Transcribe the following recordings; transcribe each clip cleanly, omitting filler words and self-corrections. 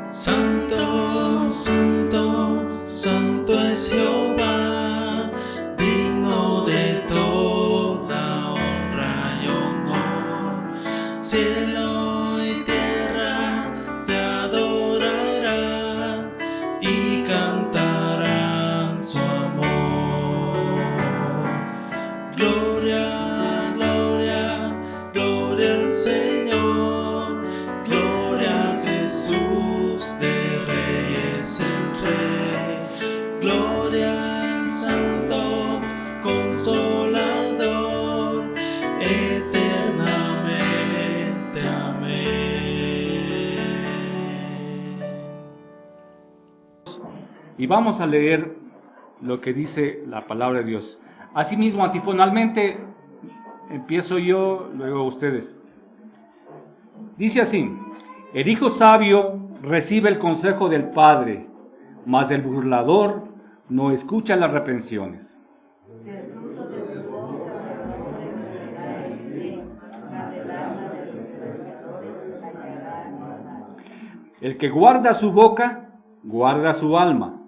Santo, santo, santo es Jehová, digno de toda honra y honor. Cielo y tierra te adorarán y cantarán su amor. Gloria, gloria, gloria al Señor, gloria a Jesús. De reyes el Rey, gloria al Santo Consolador, eternamente. Amén. Y vamos a leer lo que dice la palabra de Dios. Asimismo, antifonalmente, empiezo yo, luego ustedes. Dice así: el hijo sabio recibe el consejo del padre, mas el burlador no escucha las reprensiones. El que guarda su boca, guarda su alma,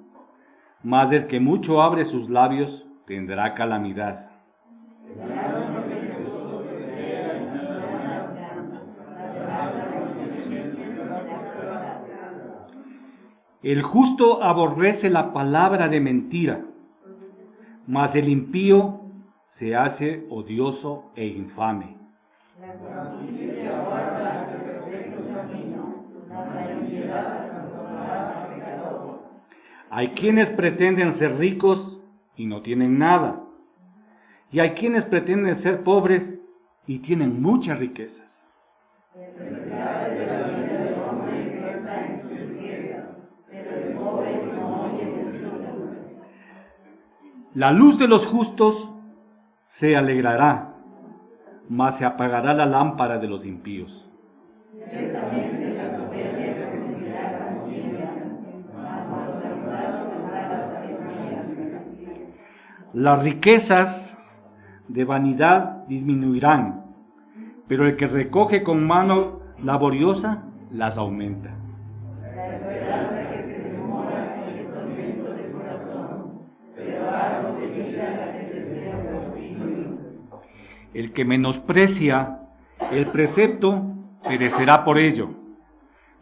mas el que mucho abre sus labios tendrá calamidad. El justo aborrece la palabra de mentira, mas el impío se hace odioso e infame. La justicia guarda el perfecto camino, la impiedad transformará al pecador. Hay quienes pretenden ser ricos y no tienen nada, y hay quienes pretenden ser pobres y tienen muchas riquezas. La luz de los justos se alegrará, mas se apagará la lámpara de los impíos. Ciertamente la soberbia conducirá a la ruina, mas los cansados tendrán la sabiduría. Las riquezas de vanidad disminuirán, pero el que recoge con mano laboriosa las aumenta. La esperanza que se demora es tormento de corazón, pero árbol de vida la que se desea oprimido. El que menosprecia el precepto perecerá por ello,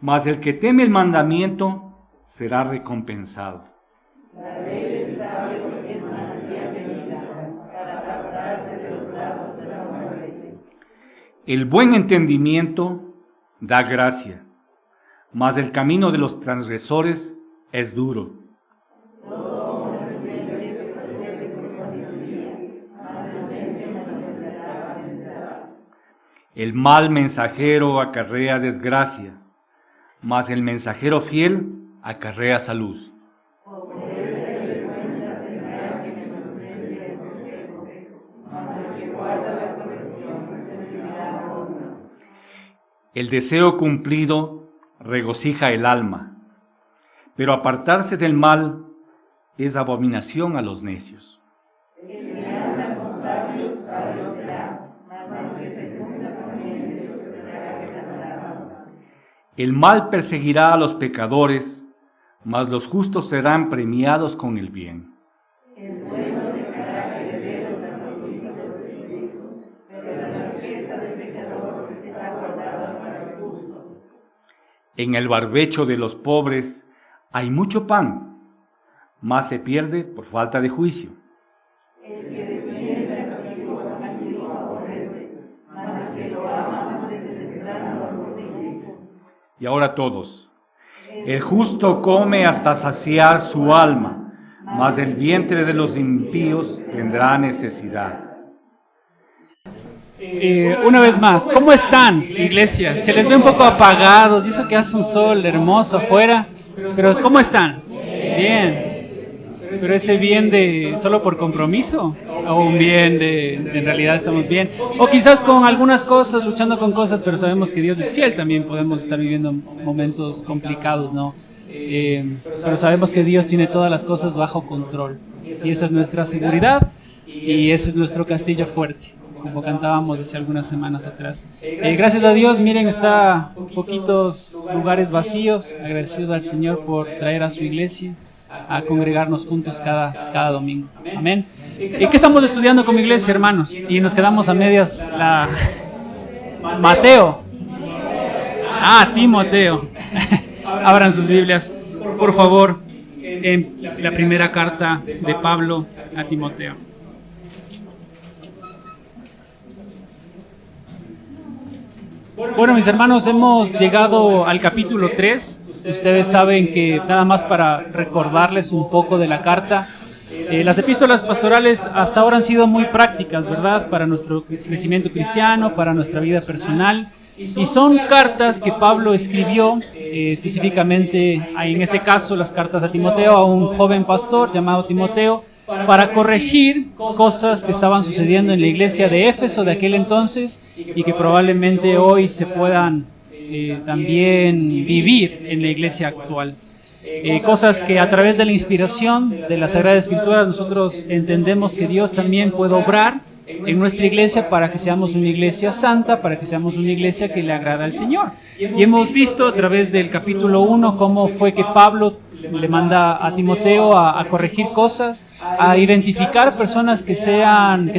mas el que teme el mandamiento será recompensado. La ley del sabio es manantial de vida, para apartarse de los brazos de la muerte. El buen entendimiento da gracia, mas el camino de los transgresores es duro. El mal mensajero acarrea desgracia, mas el mensajero fiel acarrea salud. El deseo cumplido regocija el alma, pero apartarse del mal es abominación a los necios. El que anda con sabios, sabio será, mas el que se junta con necios será quebrantado. El mal perseguirá a los pecadores, mas los justos serán premiados con el bien. El bueno dejará herederos a los hijos de sus hijos, pero la riqueza del pecador está guardada para el justo. En el barbecho de los pobres hay mucho pan, mas se pierde por falta de juicio. El que defiende las antiguas Y ahora todos. El justo come hasta saciar su alma, mas el vientre de los impíos tendrá necesidad. Una vez más, ¿cómo están, iglesia? Se les ve un poco apagados, y eso que hace un sol hermoso afuera, pero ¿cómo están? Bien. ¿Pero ese bien de solo por compromiso? ¿O un bien de en realidad estamos bien? O quizás con algunas cosas, luchando con cosas, pero sabemos que Dios es fiel, también podemos estar viviendo momentos complicados, ¿no? Pero sabemos que Dios tiene todas las cosas bajo control. Y esa es nuestra seguridad y ese es nuestro castillo fuerte, como cantábamos hace algunas semanas atrás. Gracias a Dios, miren, está poquitos lugares vacíos, agradecidos al Señor por traer a su iglesia a congregarnos juntos cada domingo. Amén. ¿Qué estamos estudiando como iglesia, hermanos? Y nos quedamos a medias Mateo. Timoteo. Abran sus Biblias, por favor, en la primera carta de Pablo a Timoteo. Bueno, mis hermanos, hemos llegado al capítulo 3. Ustedes saben que, nada más para recordarles un poco de la carta, las epístolas pastorales hasta ahora han sido muy prácticas, ¿verdad? Para nuestro crecimiento cristiano, para nuestra vida personal. Y son cartas que Pablo escribió, específicamente, en este caso, las cartas a Timoteo, a un joven pastor llamado Timoteo, para corregir cosas que estaban sucediendo en la iglesia de Éfeso de aquel entonces y que probablemente hoy se puedan también vivir en la iglesia actual. Cosas que a través de la inspiración de la Sagrada Escritura nosotros entendemos que Dios también puede obrar en nuestra iglesia para que seamos una iglesia santa, para que seamos una iglesia que le agrada al Señor. Y hemos visto a través del capítulo 1 cómo fue que Pablo le manda a Timoteo a corregir cosas, a identificar personas que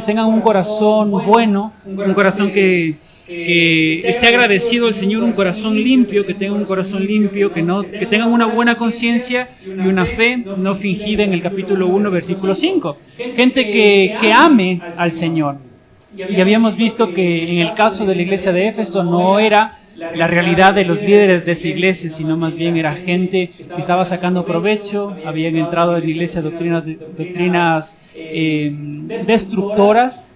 tengan un corazón bueno, un corazón que esté agradecido al Señor, un corazón limpio, que tenga un corazón limpio, que tengan una buena conciencia y una fe no fingida en el capítulo 1, versículo 5. Gente que ame al Señor. Y habíamos visto que en el caso de la iglesia de Éfeso no era la realidad de los líderes de esa iglesia, sino más bien era gente que estaba sacando provecho, habían entrado en la iglesia doctrinas destructoras,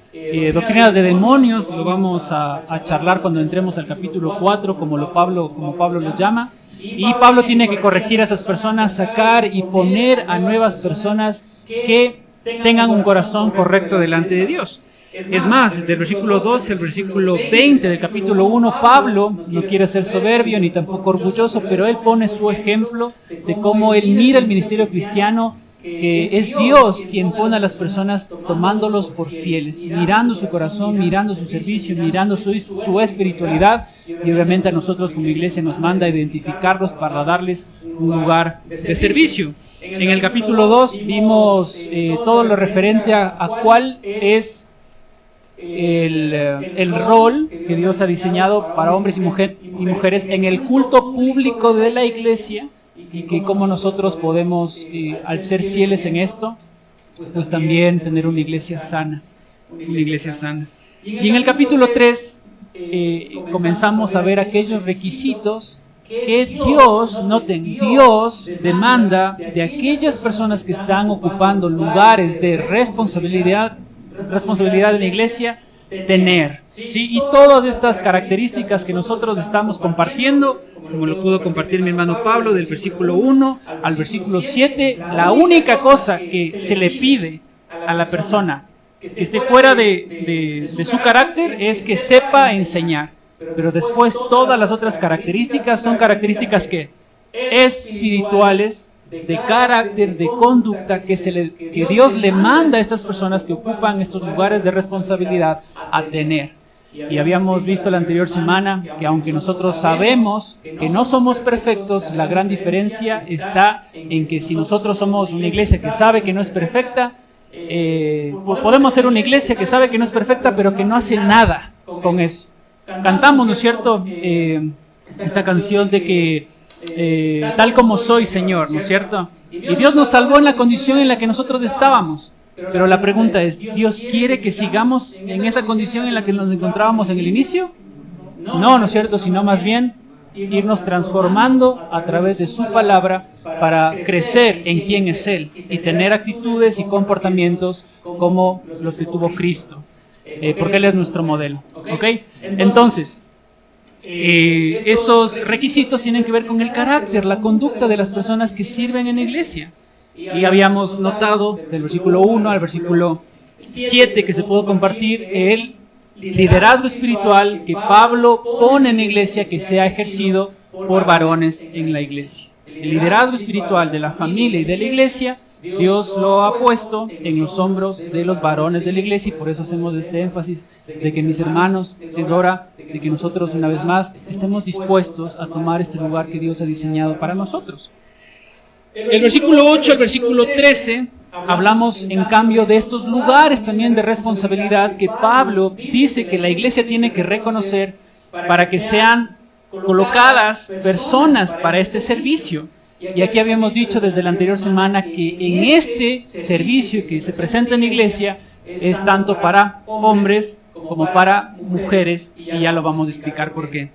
doctrinas de demonios. Lo vamos a charlar cuando entremos al capítulo 4, como Pablo los llama. Y Pablo tiene que corregir a esas personas, sacar y poner a nuevas personas que tengan un corazón correcto delante de Dios. Es más, del versículo 12 al versículo 20 del capítulo 1, Pablo no quiere ser soberbio ni tampoco orgulloso, pero él pone su ejemplo de cómo él mira el ministerio cristiano, que es Dios quien pone a las personas tomándolos por fieles, mirando su corazón, mirando su servicio, mirando su espiritualidad, y obviamente a nosotros como iglesia nos manda a identificarlos para darles un lugar de servicio. En el capítulo 2 vimos todo lo referente a cuál es el rol que Dios ha diseñado para hombres y mujeres en el culto público de la iglesia, y que cómo nosotros podemos, al ser fieles en esto, pues también tener una iglesia sana. Y en el capítulo 3 comenzamos a ver aquellos requisitos que Dios demanda de aquellas personas que están ocupando lugares de responsabilidad en la iglesia tener, ¿sí? Y todas estas características que nosotros estamos compartiendo, como lo pudo compartir mi hermano Pablo, del versículo 1 al versículo 7, la única cosa que se le pide a la persona que esté fuera de su carácter es que sepa enseñar. Pero después todas las otras características son características que espirituales, de carácter, de conducta, que Dios le manda a estas personas que ocupan estos lugares de responsabilidad a tener. Y habíamos visto la anterior semana que aunque nosotros sabemos que no somos perfectos, la gran diferencia está en que si nosotros somos una iglesia que sabe que no es perfecta, podemos ser una iglesia que sabe que no es perfecta, pero que no hace nada con eso. Cantamos, ¿no es cierto?, esta canción de que tal como soy, Señor, ¿no es cierto? Y Dios nos salvó en la condición en la que nosotros estábamos. Pero la pregunta es, ¿Dios quiere que sigamos en esa condición en la que nos encontrábamos en el inicio? No, ¿no es cierto? Sino más bien irnos transformando a través de su palabra para crecer en quién es Él y tener actitudes y comportamientos como los que tuvo Cristo, porque Él es nuestro modelo. ¿Ok? Entonces, estos requisitos tienen que ver con el carácter, la conducta de las personas que sirven en la iglesia. Y habíamos notado del versículo 1 al versículo 7 que se pudo compartir el liderazgo espiritual que Pablo pone en la iglesia, que sea ejercido por varones en la iglesia. El liderazgo espiritual de la familia y de la iglesia, Dios lo ha puesto en los hombros de los varones de la iglesia, y por eso hacemos este énfasis de que, mis hermanos, es hora de que nosotros una vez más estemos dispuestos a tomar este lugar que Dios ha diseñado para nosotros. El versículo 8 al versículo 13 hablamos en cambio de estos lugares también de responsabilidad que Pablo dice que la iglesia tiene que reconocer para que sean colocadas personas para este servicio. Y aquí habíamos dicho desde la anterior semana que en este servicio que se presenta en la iglesia es tanto para hombres como para mujeres, y ya lo vamos a explicar por qué.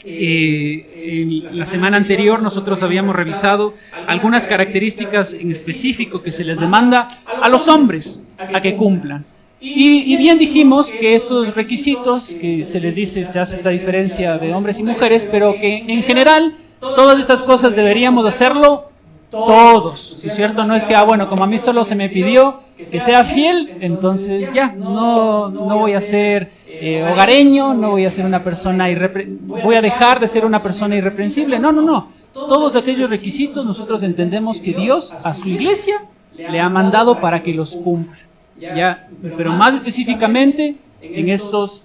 En la semana anterior nosotros habíamos revisado algunas características en específico que se les demanda a los hombres a que cumplan. Y bien dijimos que estos requisitos, que se les dice, se hace esta diferencia de hombres y mujeres, pero que en general todas estas cosas deberíamos hacerlo todos, ¿no es cierto? No es que, bueno, como a mí solo se me pidió que sea fiel, entonces ya, no voy a ser hogareño, no voy a ser una persona voy a dejar de ser una persona irreprensible. No. Todos aquellos requisitos nosotros entendemos que Dios a su iglesia le ha mandado para que los cumpla. Ya, pero más específicamente en estos,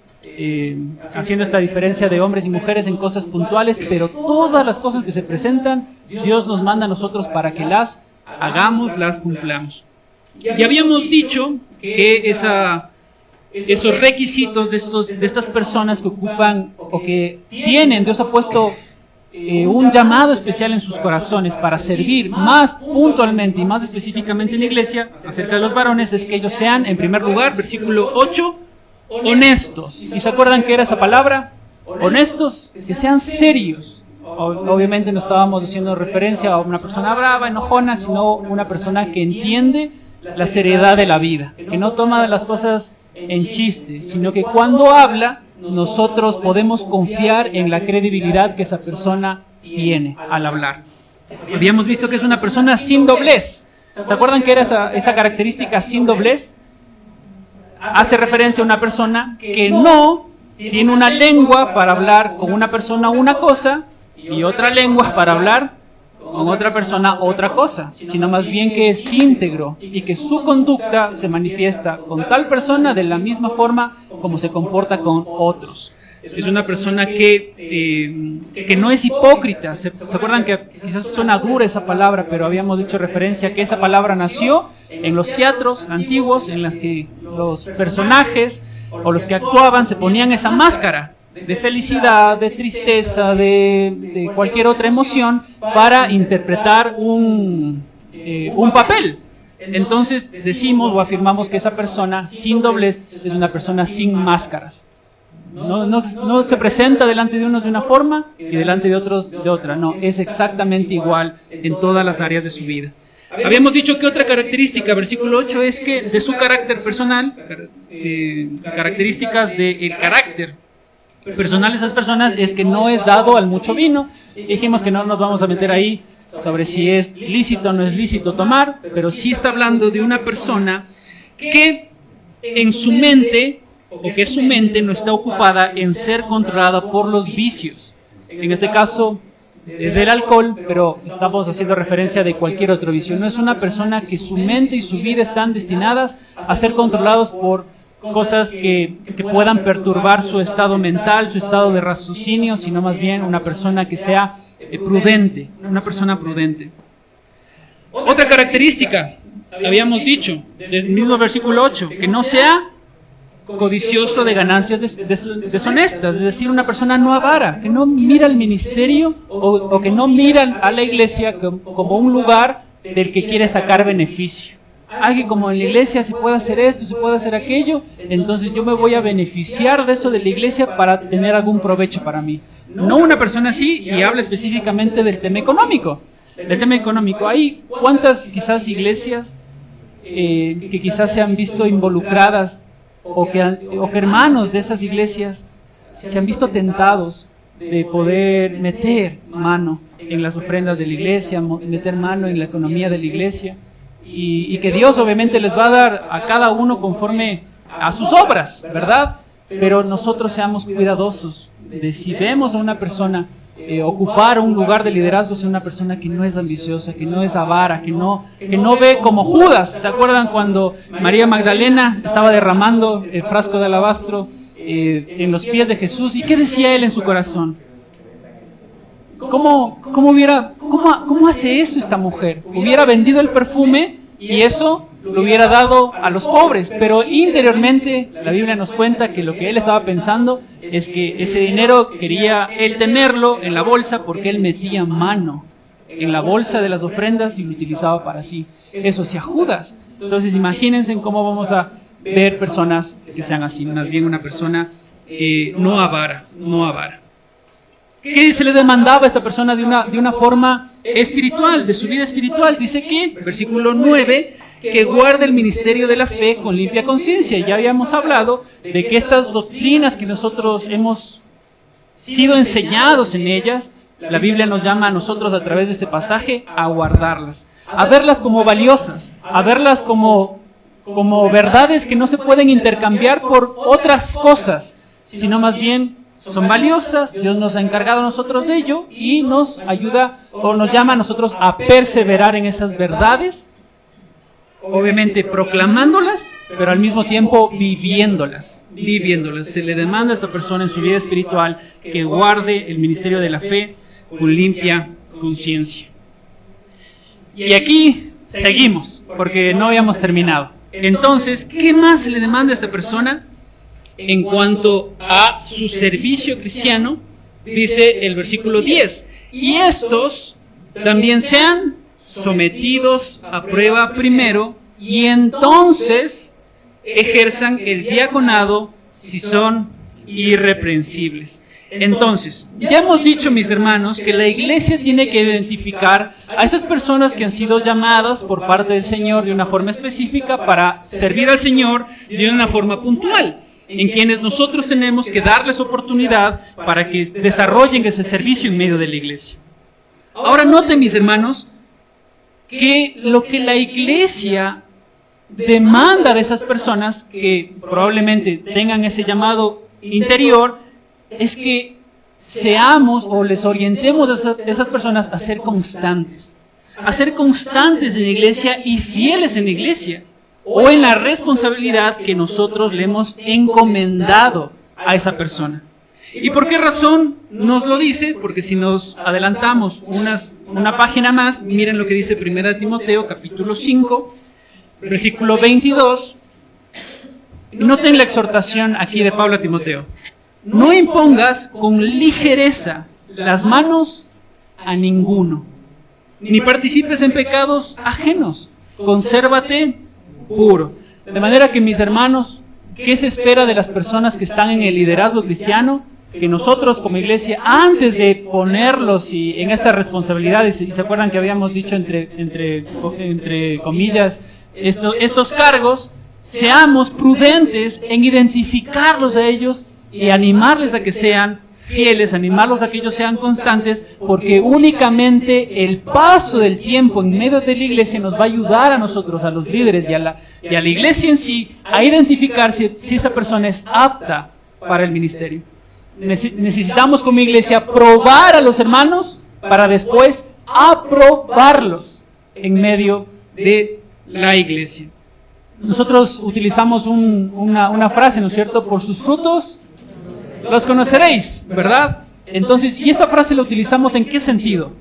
haciendo esta diferencia de hombres y mujeres en cosas puntuales, pero todas las cosas que se presentan, Dios nos manda a nosotros para que las hagamos, las cumplamos. Y habíamos dicho que esos requisitos de estas personas que ocupan o que tienen, Dios ha puesto un llamado especial en sus corazones para servir más puntualmente y más específicamente en la iglesia acerca de los varones, es que ellos sean, en primer lugar, versículo 8, honestos. ¿Y se acuerdan qué era esa palabra? Honestos, que sean serios. Obviamente no estábamos haciendo referencia a una persona brava, enojona, sino una persona que entiende la seriedad de la vida, que no toma las cosas en chiste, sino que cuando habla, nosotros podemos confiar en la credibilidad que esa persona tiene al hablar. Habíamos visto que es una persona sin doblez. ¿Se acuerdan qué era esa característica sin doblez? Hace referencia a una persona que no tiene una lengua para hablar con una persona una cosa y otra lengua para hablar con otra persona otra cosa, sino más bien que es íntegro y que su conducta se manifiesta con tal persona de la misma forma como se comporta con otros. Es una persona que no es hipócrita. ¿Se acuerdan que quizás suena dura esa palabra, pero habíamos hecho referencia a que esa palabra nació en los teatros antiguos en las que los personajes o los que actuaban se ponían esa máscara de felicidad, de tristeza, de cualquier otra emoción para interpretar un papel. Entonces decimos o afirmamos que esa persona sin doblez es una persona sin máscaras. No se presenta delante de unos de una forma y delante de otros de otra. No, es exactamente igual en todas las áreas de su vida. Habíamos dicho que otra característica, versículo 8, es que de su carácter personal, características del carácter personal de esas personas es que no es dado al mucho vino. Dijimos que no nos vamos a meter ahí sobre si es lícito o no es lícito tomar, pero sí está hablando de una persona que en su mente, o que su mente no está ocupada en ser controlada por los vicios. En este caso, del alcohol, pero estamos haciendo referencia de cualquier otro vicio. No es una persona que su mente y su vida están destinadas a ser controlados por cosas que puedan perturbar su estado mental, su estado de raciocinio, sino más bien una persona que sea prudente, una persona prudente. Otra característica, habíamos dicho, del mismo versículo 8, que no sea codicioso de ganancias deshonestas, es decir, una persona no avara, que no mira el ministerio o que no mira a la iglesia como un lugar del que quiere sacar beneficio. Que como en la iglesia se puede hacer esto, se puede hacer aquello, entonces yo me voy a beneficiar de eso de la iglesia para tener algún provecho para mí. no una persona así, y habla específicamente del tema económico. Del tema económico. Hay cuántas quizás iglesias que quizás se han visto involucradas o que hermanos de esas iglesias se han visto tentados de poder meter mano en las ofrendas de la iglesia, meter mano en la economía de la iglesia, y que Dios obviamente les va a dar a cada uno conforme a sus obras, ¿verdad? Pero nosotros seamos cuidadosos de si vemos a una persona ocupar un lugar de liderazgo, sea una persona que no es ambiciosa, que no es avara, que no ve como Judas. ¿Se acuerdan cuando María Magdalena estaba derramando el frasco de alabastro en los pies de Jesús? ¿Y qué decía él en su corazón? ¿Cómo hace eso esta mujer? Hubiera vendido el perfume y eso lo hubiera dado a los pobres, pero interiormente la Biblia nos cuenta que lo que él estaba pensando es que ese dinero quería él tenerlo en la bolsa, porque él metía mano en la bolsa de las ofrendas y lo utilizaba para sí. Eso hacía Judas. Entonces imagínense cómo vamos a ver personas que sean así, más bien una persona no avara. ¿Qué se le demandaba a esta persona de una forma espiritual, de su vida espiritual? Dice que, versículo 9, que guarde el ministerio de la fe con limpia conciencia. Ya habíamos hablado de que estas doctrinas que nosotros hemos sido enseñados en ellas, la Biblia nos llama a nosotros a través de este pasaje a guardarlas, a verlas como valiosas, a verlas como verdades que no se pueden intercambiar por otras cosas, sino más bien son valiosas. Dios nos ha encargado a nosotros de ello y nos ayuda o nos llama a nosotros a perseverar en esas verdades, obviamente proclamándolas, pero al mismo tiempo viviéndolas. Se le demanda a esta persona en su vida espiritual que guarde el ministerio de la fe con limpia conciencia. Y aquí seguimos, porque no habíamos terminado. Entonces, ¿qué más se le demanda a esta persona? En cuanto a su servicio cristiano, dice el versículo 10, y estos también sean sometidos a prueba primero, y entonces ejerzan el diaconado si son irreprensibles. Entonces, ya hemos dicho, mis hermanos, que la iglesia tiene que identificar a esas personas que han sido llamadas por parte del Señor de una forma específica para servir al Señor de una forma puntual, en quienes nosotros tenemos que darles oportunidad para que desarrollen ese servicio en medio de la iglesia. Ahora noten, mis hermanos, que lo que la iglesia demanda de esas personas que probablemente tengan ese llamado interior es que seamos o les orientemos a esas personas a ser constantes en la iglesia y fieles en la iglesia, o en la responsabilidad que nosotros le hemos encomendado a esa persona. ¿Y por qué razón nos lo dice? Porque si nos adelantamos una página más, miren lo que dice 1 Timoteo capítulo 5, versículo 22. Noten la exhortación aquí de Pablo a Timoteo. No impongas con ligereza las manos a ninguno, ni participes en pecados ajenos. Consérvate puro. De manera que, mis hermanos, ¿qué se espera de las personas que están en el liderazgo cristiano? Que nosotros como iglesia, antes de ponerlos en estas responsabilidades, y se acuerdan que habíamos dicho entre comillas estos cargos, seamos prudentes en identificarlos a ellos y animarles a que sean fieles, animarlos a que ellos sean constantes, porque únicamente el paso del tiempo en medio de la iglesia nos va a ayudar a nosotros, a los líderes y a la iglesia en sí, a identificar si esa persona es apta para el ministerio. Necesitamos como iglesia probar a los hermanos para después aprobarlos en medio de la iglesia. Nosotros utilizamos una frase, ¿no es cierto? Por sus frutos los conoceréis, ¿verdad? Entonces, ¿y esta frase la utilizamos en qué sentido?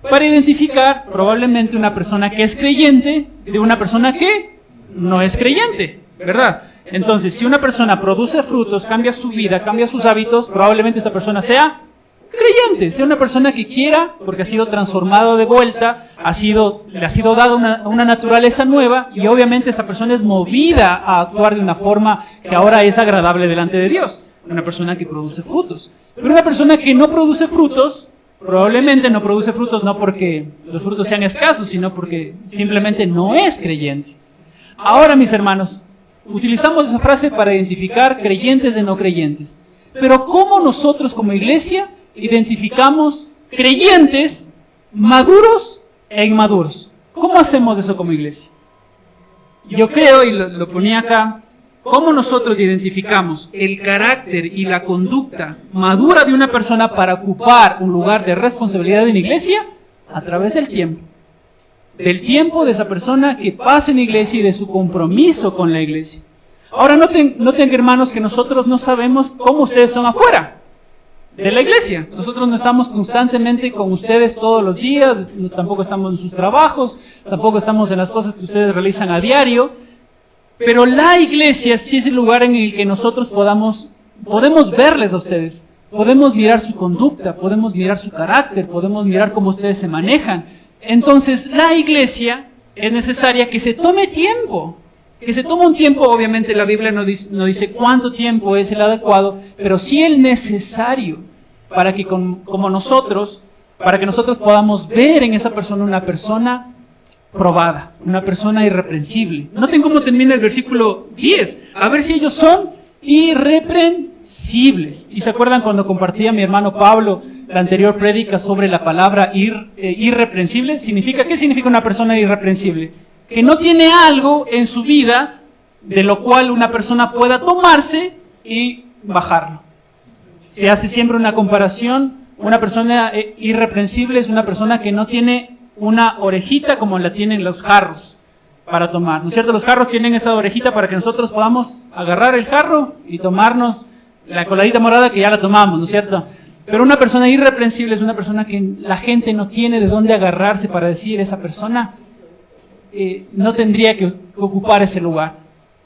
Para identificar probablemente una persona que es creyente de una persona que no es creyente, ¿verdad? Entonces, si una persona produce frutos, cambia su vida, cambia sus hábitos, probablemente esa persona sea creyente, sea una persona que quiera, porque ha sido transformado de vuelta, le ha sido dada una naturaleza nueva, y obviamente esa persona es movida a actuar de una forma que ahora es agradable delante de Dios. una persona que produce frutos. Pero una persona que no produce frutos, probablemente no produce frutos no porque los frutos sean escasos, sino porque simplemente no es creyente. Ahora, mis hermanos, utilizamos esa frase para identificar creyentes de no creyentes. Pero ¿cómo nosotros como iglesia identificamos creyentes maduros e inmaduros? ¿Cómo hacemos eso como iglesia? Yo creo, y lo ponía acá, ¿cómo nosotros identificamos el carácter y la conducta madura de una persona para ocupar un lugar de responsabilidad en iglesia? A través del tiempo. Del tiempo de esa persona que pasa en iglesia y de su compromiso con la iglesia. Ahora noten, hermanos, que nosotros no sabemos cómo ustedes son afuera de la iglesia. Nosotros no estamos constantemente con ustedes todos los días, tampoco estamos en sus trabajos, tampoco estamos en las cosas que ustedes realizan a diario. Pero la iglesia sí es el lugar en el que nosotros podemos verles a ustedes. Podemos mirar su conducta, podemos mirar su carácter, podemos mirar cómo ustedes se manejan. Entonces, la iglesia es necesaria que se tome tiempo. Que se tome un tiempo, obviamente la Biblia no dice cuánto tiempo es el adecuado, pero sí el necesario para que para que nosotros podamos ver en esa persona una persona probada, una persona irreprensible. Noten cómo termina el versículo 10. A ver si ellos son irreprensibles. ¿Y se acuerdan cuando compartía mi hermano Pablo la anterior prédica sobre la palabra irreprensible? ¿Qué significa una persona irreprensible? Que no tiene algo en su vida de lo cual una persona pueda tomarse y bajarlo. Se hace siempre una comparación. Una persona irreprensible es una persona que no tiene una orejita como la tienen los jarros para tomar, ¿no es cierto? Los jarros tienen esa orejita para que nosotros podamos agarrar el jarro y tomarnos la coladita morada que ya la tomamos, ¿no es cierto? Pero una persona irreprensible es una persona que la gente no tiene de dónde agarrarse para decir esa persona no tendría que ocupar ese lugar.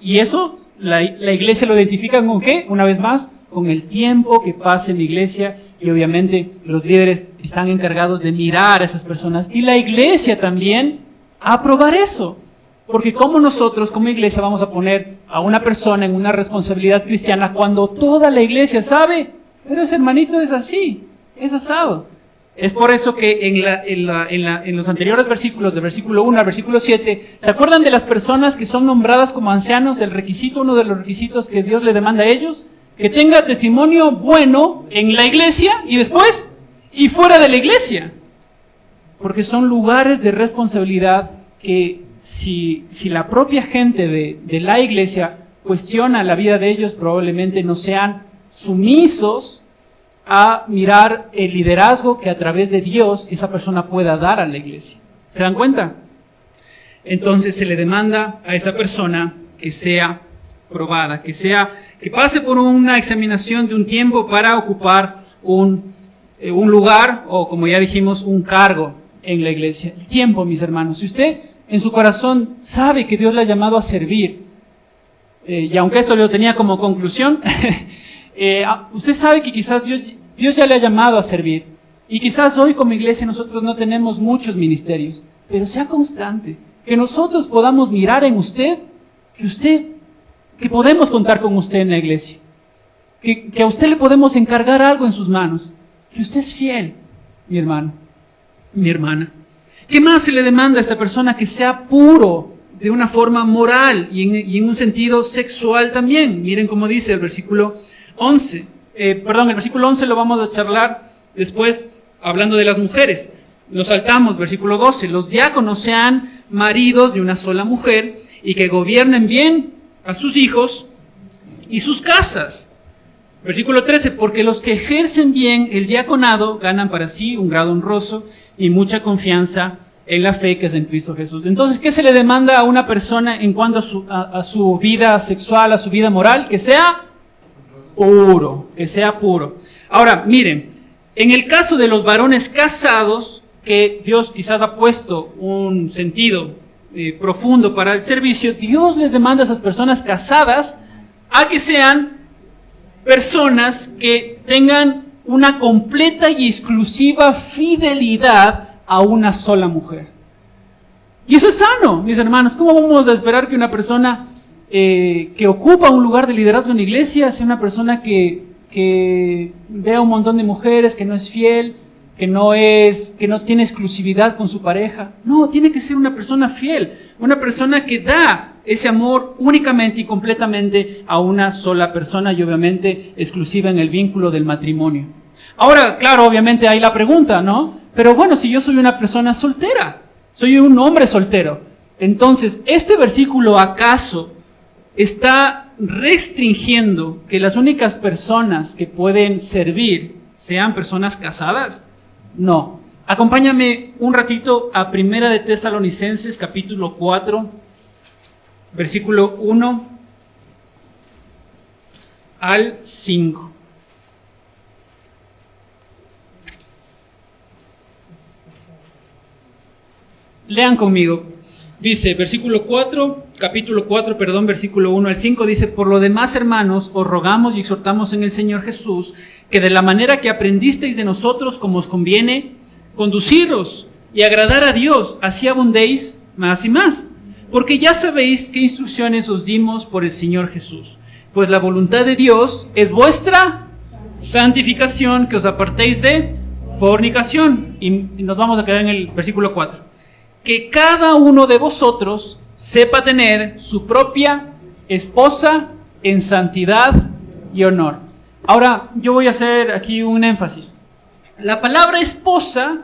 Y eso la iglesia lo identifica con ¿qué? Una vez más, con el tiempo que pasa en la iglesia, y obviamente los líderes están encargados de mirar a esas personas y la iglesia también a aprobar eso. Porque ¿cómo nosotros como iglesia vamos a poner a una persona en una responsabilidad cristiana cuando toda la iglesia sabe, pero ese hermanito es así, es asado? Es por eso que en los anteriores versículos, del versículo 1 al versículo 7, ¿se acuerdan de las personas que son nombradas como ancianos? Uno de los requisitos que Dios le demanda a ellos, que tenga testimonio bueno en la iglesia y después, y fuera de la iglesia. Porque son lugares de responsabilidad que si la propia gente de la iglesia cuestiona la vida de ellos, probablemente no sean sumisos a mirar el liderazgo que a través de Dios esa persona pueda dar a la iglesia. ¿Se dan cuenta? Entonces se le demanda a esa persona que sea probada, que pase por una examinación de un tiempo para ocupar un lugar o, como ya dijimos, un cargo en la iglesia. El tiempo, mis hermanos. Si usted en su corazón sabe que Dios le ha llamado a servir, y aunque esto lo tenía como conclusión, usted sabe que quizás Dios ya le ha llamado a servir. Y quizás hoy como iglesia nosotros no tenemos muchos ministerios, pero sea constante. Que nosotros podamos mirar en usted, que podemos contar con usted en la iglesia. Que a usted le podemos encargar algo en sus manos. Que usted es fiel, mi hermano, mi hermana. ¿Qué más se le demanda a esta persona? Que sea puro de una forma moral y en un sentido sexual también. Miren cómo dice el versículo 11. El versículo 11 lo vamos a charlar después hablando de las mujeres. Nos saltamos, versículo 12. Los diáconos sean maridos de una sola mujer y que gobiernen bien a sus hijos y sus casas. Versículo 13. Porque los que ejercen bien el diaconado ganan para sí un grado honroso y mucha confianza en la fe que es en Cristo Jesús. Entonces, ¿qué se le demanda a una persona en cuanto a su vida sexual, a su vida moral? Que sea puro, que sea puro. Ahora, miren, en el caso de los varones casados, que Dios quizás ha puesto un sentido profundo para el servicio, Dios les demanda a esas personas casadas a que sean personas que tengan una completa y exclusiva fidelidad a una sola mujer. Y eso es sano, mis hermanos. ¿Cómo vamos a esperar que una persona que ocupa un lugar de liderazgo en la iglesia sea una persona que que ve a un montón de mujeres, que no es fiel, que no tiene exclusividad con su pareja. No, tiene que ser una persona fiel, una persona que da ese amor únicamente y completamente a una sola persona y obviamente exclusiva en el vínculo del matrimonio. Ahora, claro, obviamente hay la pregunta, ¿no? Pero bueno, si yo soy una persona soltera, soy un hombre soltero, entonces, ¿este versículo acaso está restringiendo que las únicas personas que pueden servir sean personas casadas? No. Acompáñame un ratito a Primera de Tesalonicenses, capítulo 4, versículo 1 al 5. Lean conmigo. Dice, capítulo 4, versículo 1 al 5, dice: por lo demás, hermanos, os rogamos y exhortamos en el Señor Jesús, que de la manera que aprendisteis de nosotros como os conviene, conduciros y agradar a Dios, así abundéis más y más. Porque ya sabéis qué instrucciones os dimos por el Señor Jesús. Pues la voluntad de Dios es vuestra santificación, que os apartéis de fornicación. Y nos vamos a quedar en el versículo 4. Que cada uno de vosotros sepa tener su propia esposa en santidad y honor. Ahora, yo voy a hacer aquí un énfasis. La palabra esposa,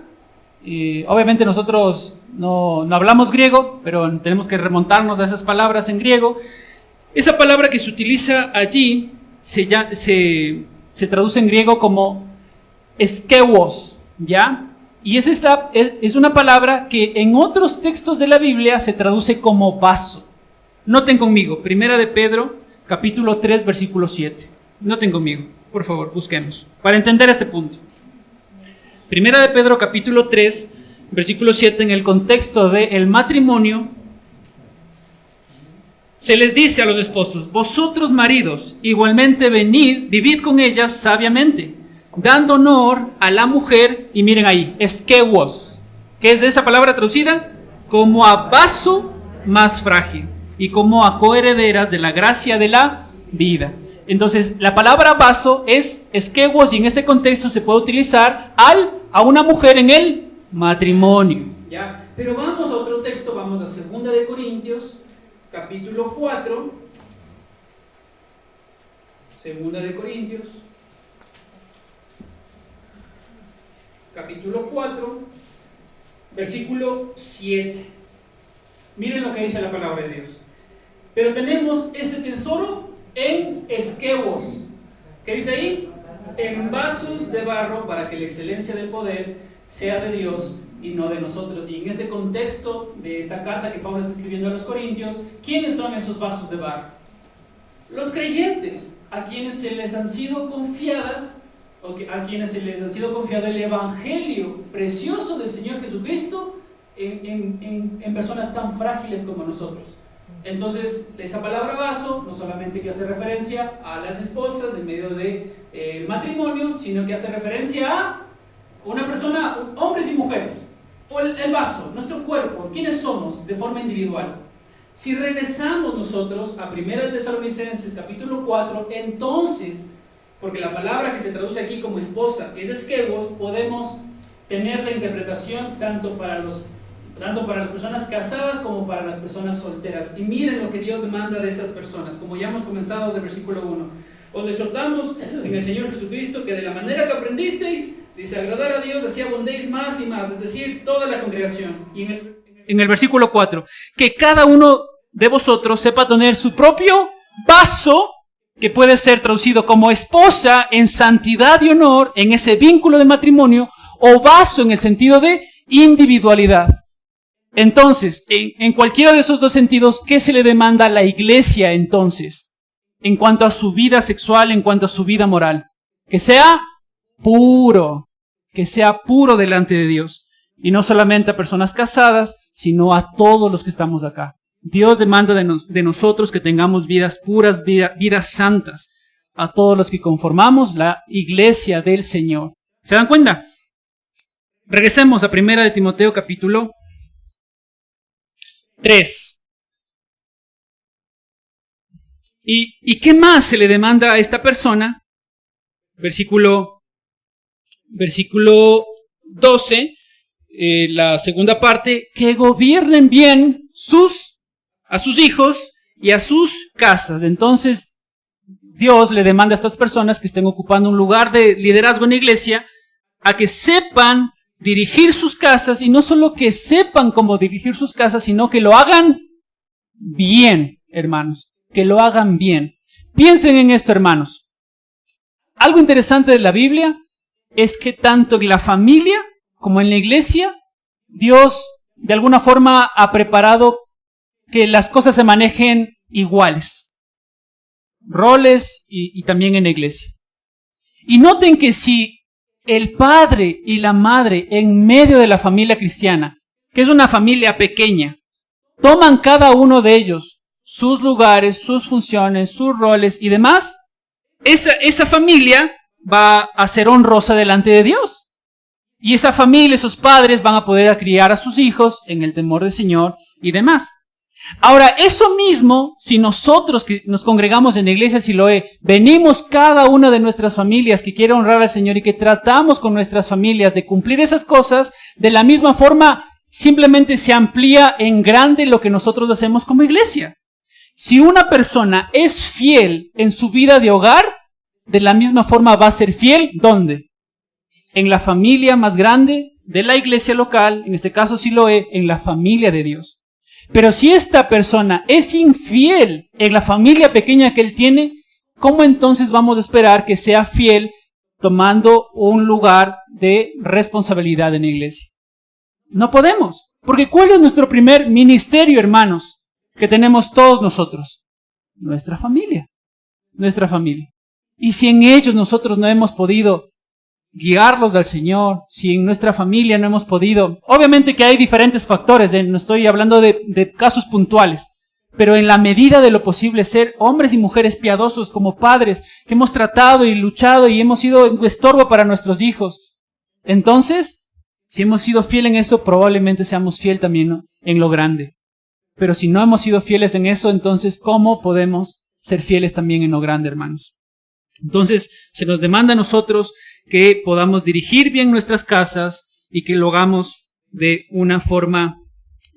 obviamente nosotros no hablamos griego, pero tenemos que remontarnos a esas palabras en griego. Esa palabra que se utiliza allí se traduce en griego como skewos, ¿ya? Y es una palabra que en otros textos de la Biblia se traduce como vaso. Noten conmigo, Primera de Pedro, capítulo 3, versículo 7. Noten conmigo, por favor, busquemos, para entender este punto. Primera de Pedro, capítulo 3, versículo 7, en el contexto del matrimonio, se les dice a los esposos: vosotros maridos, igualmente vivid con ellas sabiamente, dando honor a la mujer, y miren ahí, skewos, que es de esa palabra traducida como a vaso más frágil y como a coherederas de la gracia de la vida. Entonces, la palabra vaso es skewos, y en este contexto se puede utilizar a una mujer en el matrimonio. ¿Ya? Pero vamos a otro texto, vamos a 2 de Corintios, capítulo 4. 2 de Corintios, capítulo 4, versículo 7. Miren lo que dice la palabra de Dios. Pero tenemos este tesoro en skewos. ¿Qué dice ahí? En vasos de barro, para que la excelencia del poder sea de Dios y no de nosotros. Y en este contexto de esta carta que Pablo está escribiendo a los Corintios, ¿quiénes son esos vasos de barro? Los creyentes, a quienes se les han sido confiadas, a quienes se les ha sido confiado el evangelio precioso del Señor Jesucristo en personas tan frágiles como nosotros. Entonces, esa palabra vaso no solamente que hace referencia a las esposas en medio del matrimonio, sino que hace referencia a una persona, hombres y mujeres, o el vaso, nuestro cuerpo, quiénes somos de forma individual. Si regresamos nosotros a 1 Tesalonicenses capítulo 4, entonces, porque la palabra que se traduce aquí como esposa es skewos, podemos tener la interpretación tanto para las personas casadas como para las personas solteras. Y miren lo que Dios demanda de esas personas, como ya hemos comenzado del versículo 1. Os exhortamos en el Señor Jesucristo que de la manera que aprendisteis, dice, agradar a Dios, así abundéis más y más, es decir, toda la congregación. Y en el versículo 4, que cada uno de vosotros sepa tener su propio vaso, que puede ser traducido como esposa en santidad y honor, en ese vínculo de matrimonio, o vaso en el sentido de individualidad. Entonces, en cualquiera de esos dos sentidos, ¿qué se le demanda a la iglesia entonces? En cuanto a su vida sexual, en cuanto a su vida moral. Que sea puro delante de Dios. Y no solamente a personas casadas, sino a todos los que estamos acá. Dios demanda de nosotros que tengamos vidas puras, vidas santas, a todos los que conformamos la iglesia del Señor. ¿Se dan cuenta? Regresemos a 1 de Timoteo capítulo 3. ¿Y qué más se le demanda a esta persona versículo 12, la segunda parte, que gobiernen bien a sus hijos y a sus casas. Entonces, Dios le demanda a estas personas que estén ocupando un lugar de liderazgo en la iglesia a que sepan dirigir sus casas, y no solo que sepan cómo dirigir sus casas, sino que lo hagan bien, hermanos, que lo hagan bien. Piensen en esto, hermanos. Algo interesante de la Biblia es que tanto en la familia como en la iglesia, Dios de alguna forma ha preparado que las cosas se manejen iguales. Roles y también en la iglesia. Y noten que si el padre y la madre en medio de la familia cristiana, que es una familia pequeña, toman cada uno de ellos sus lugares, sus funciones, sus roles y demás, esa familia va a ser honrosa delante de Dios. Y esa familia, esos padres van a poder criar a sus hijos en el temor del Señor y demás. Ahora, eso mismo, si nosotros que nos congregamos en la iglesia Siloé, venimos cada una de nuestras familias que quiere honrar al Señor y que tratamos con nuestras familias de cumplir esas cosas, de la misma forma, simplemente se amplía en grande lo que nosotros hacemos como iglesia. Si una persona es fiel en su vida de hogar, de la misma forma va a ser fiel, ¿dónde? En la familia más grande de la iglesia local, en este caso Siloé, en la familia de Dios. Pero si esta persona es infiel en la familia pequeña que él tiene, ¿cómo entonces vamos a esperar que sea fiel tomando un lugar de responsabilidad en la iglesia? No podemos, porque ¿cuál es nuestro primer ministerio, hermanos, que tenemos todos nosotros? Nuestra familia. Y si en ellos nosotros no hemos podido guiarlos al Señor, si en nuestra familia no hemos podido, obviamente que hay diferentes factores, no estoy hablando de casos puntuales, pero en la medida de lo posible ser hombres y mujeres piadosos como padres, que hemos tratado y luchado y hemos sido un estorbo para nuestros hijos. Entonces, si hemos sido fieles en eso, probablemente seamos fieles también, ¿no?, en lo grande. Pero si no hemos sido fieles en eso, entonces, ¿cómo podemos ser fieles también en lo grande, hermanos? Entonces, se nos demanda a nosotros que podamos dirigir bien nuestras casas y que lo hagamos de una forma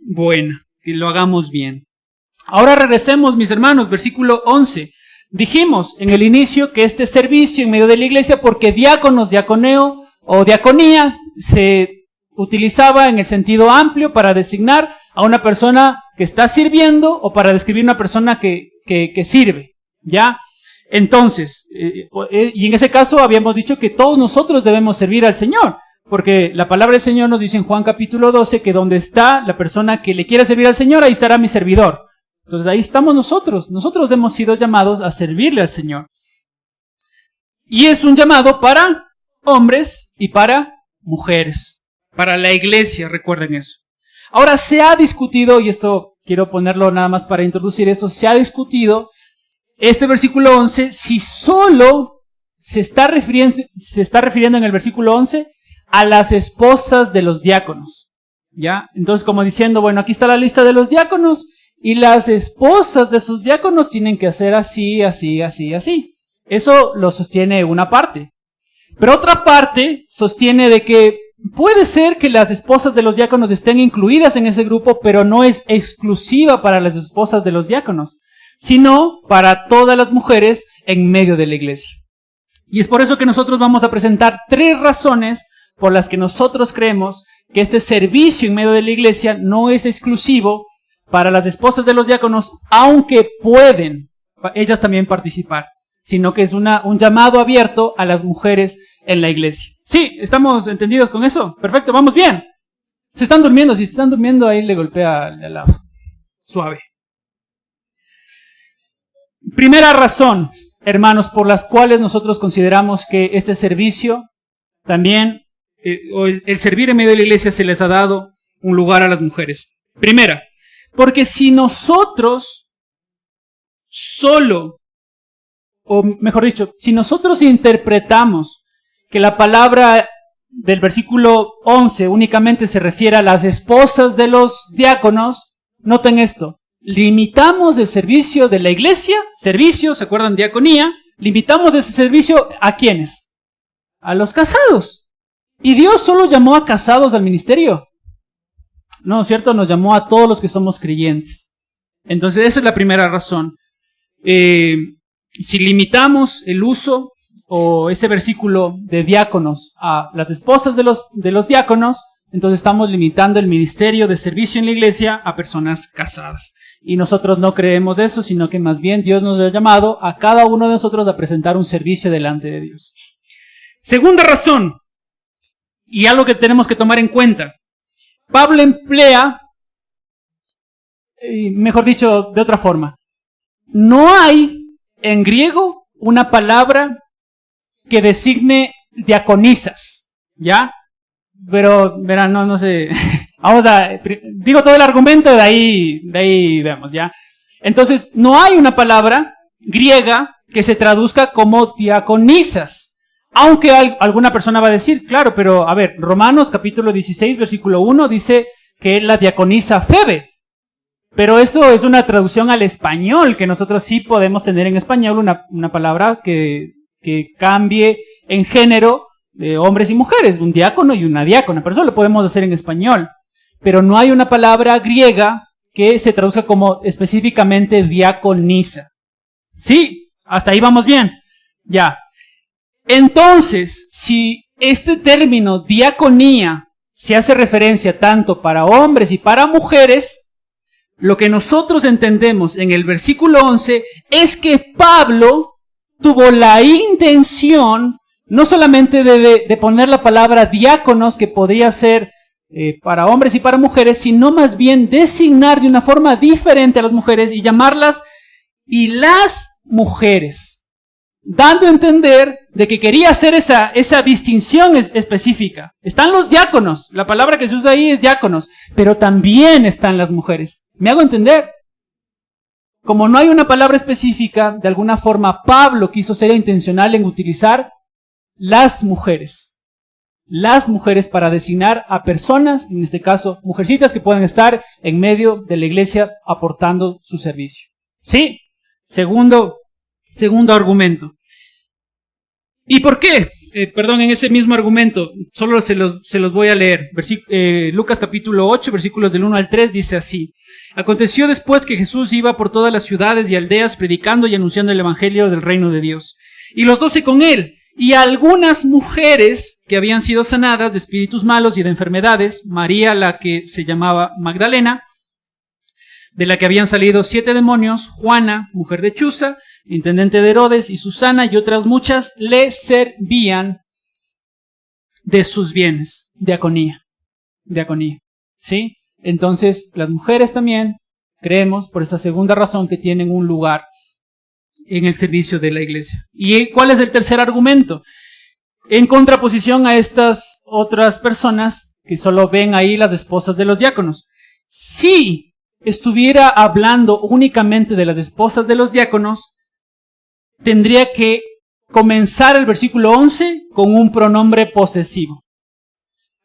buena, que lo hagamos bien. Ahora regresemos, mis hermanos, versículo 11. Dijimos en el inicio que este servicio en medio de la iglesia, porque diáconos, diaconeo o diaconía se utilizaba en el sentido amplio para designar a una persona que está sirviendo o para describir una persona que sirve, ¿ya? Entonces, y en ese caso habíamos dicho que todos nosotros debemos servir al Señor, porque la palabra del Señor nos dice en Juan capítulo 12 que donde está la persona que le quiera servir al Señor, ahí estará mi servidor. Entonces ahí estamos nosotros hemos sido llamados a servirle al Señor. Y es un llamado para hombres y para mujeres, para la iglesia, recuerden eso. Ahora se ha discutido, y esto quiero ponerlo nada más para introducir eso, se ha discutido este versículo 11, si solo se está refiriendo en el versículo 11 a las esposas de los diáconos, ¿ya? Entonces, como diciendo, bueno, aquí está la lista de los diáconos y las esposas de sus diáconos tienen que hacer así, así, así, así. Eso lo sostiene una parte. Pero otra parte sostiene de que puede ser que las esposas de los diáconos estén incluidas en ese grupo, pero no es exclusiva para las esposas de los diáconos, sino para todas las mujeres en medio de la iglesia. Y es por eso que nosotros vamos a presentar 3 razones por las que nosotros creemos que este servicio en medio de la iglesia no es exclusivo para las esposas de los diáconos, aunque pueden ellas también participar, sino que es un llamado abierto a las mujeres en la iglesia. ¿Sí? ¿Estamos entendidos con eso? Perfecto, vamos bien. Se están durmiendo, si se están durmiendo ahí le golpea al lado. Suave. Primera razón, hermanos, por las cuales nosotros consideramos que este servicio también, el servir en medio de la iglesia se les ha dado un lugar a las mujeres. Primera, porque si nosotros solo, o mejor dicho, si nosotros interpretamos que la palabra del versículo 11 únicamente se refiere a las esposas de los diáconos, noten esto. Limitamos el servicio de la iglesia, servicio, ¿se acuerdan? Diaconía. Limitamos ese servicio ¿a quiénes? a los casados. Y Dios solo llamó a casados al ministerio. No, ¿cierto? Nos llamó a todos los que somos creyentes. Entonces, esa es la primera razón. Si limitamos el uso o ese versículo de diáconos a las esposas de los diáconos, entonces estamos limitando el ministerio de servicio en la iglesia a personas casadas. Y nosotros no creemos eso, sino que más bien Dios nos ha llamado a cada uno de nosotros a presentar un servicio delante de Dios. Segunda razón, y algo que tenemos que tomar en cuenta. Pablo emplea, mejor dicho, de otra forma. No hay en griego una palabra que designe diaconisas, ¿ya? Pero, verán, no sé. Digo todo el argumento y de ahí vemos, ¿ya? Entonces, no hay una palabra griega que se traduzca como diaconisas. Aunque alguna persona va a decir, claro, pero a ver, Romanos capítulo 16, versículo 1 dice que la diaconisa Febe. Pero eso es una traducción al español, que nosotros sí podemos tener en español una palabra que cambie en género de hombres y mujeres, un diácono y una diácona, pero eso lo podemos hacer en español. Pero no hay una palabra griega que se traduzca como específicamente diaconisa. Sí, hasta ahí vamos bien. Ya. Entonces, si este término diaconía se hace referencia tanto para hombres y para mujeres, lo que nosotros entendemos en el versículo 11 es que Pablo tuvo la intención no solamente de poner la palabra diáconos, que podría ser para hombres y para mujeres, sino más bien designar de una forma diferente a las mujeres y llamarlas y las mujeres, dando a entender de que quería hacer esa distinción específica. Están los diáconos, la palabra que se usa ahí es diáconos, pero también están las mujeres. ¿Me hago entender? Como no hay una palabra específica, de alguna forma Pablo quiso ser intencional en utilizar las mujeres para designar a personas, en este caso mujercitas, que puedan estar en medio de la iglesia aportando su servicio. ¿Sí? Segundo argumento. ¿Y por qué? En ese mismo argumento, solo se los voy a leer. Lucas capítulo 8, versículos del 1 al 3, dice así. Aconteció después que Jesús iba por todas las ciudades y aldeas predicando y anunciando el evangelio del reino de Dios. Y los 12 con él, y algunas mujeres que habían sido sanadas de espíritus malos y de enfermedades, María, la que se llamaba Magdalena, de la que habían salido 7 demonios, Juana, mujer de Chuza, intendente de Herodes, y Susana y otras muchas le servían de sus bienes. Diaconía. ¿Sí? Entonces, las mujeres también, creemos, por esa segunda razón, que tienen un lugar en el servicio de la iglesia. ¿Y cuál es el tercer argumento? En contraposición a estas otras personas que solo ven ahí las esposas de los diáconos. Si estuviera hablando únicamente de las esposas de los diáconos, tendría que comenzar el versículo 11 con un pronombre posesivo.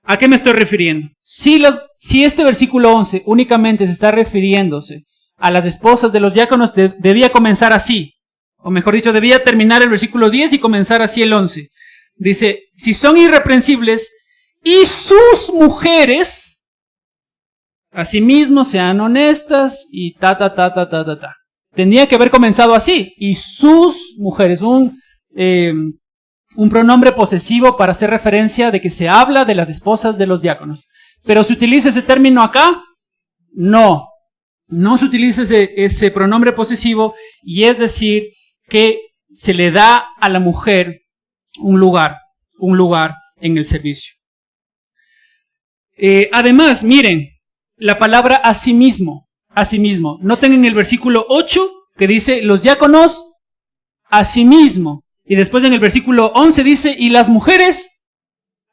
¿A qué me estoy refiriendo? Si este versículo 11 únicamente se está refiriéndose a las esposas de los diáconos, debía comenzar así. O mejor dicho, debía terminar el versículo 10 y comenzar así el 11. Dice, si son irreprensibles y sus mujeres, asimismo sean honestas y Tendría que haber comenzado así. Y sus mujeres, un pronombre posesivo para hacer referencia de que se habla de las esposas de los diáconos. Pero ¿se utiliza ese término acá? No se utiliza ese pronombre posesivo, y es decir, que se le da a la mujer un lugar en el servicio. Además, miren, la palabra asimismo. Noten en el versículo 8 que dice los diáconos asimismo. Y después en el versículo 11 dice y las mujeres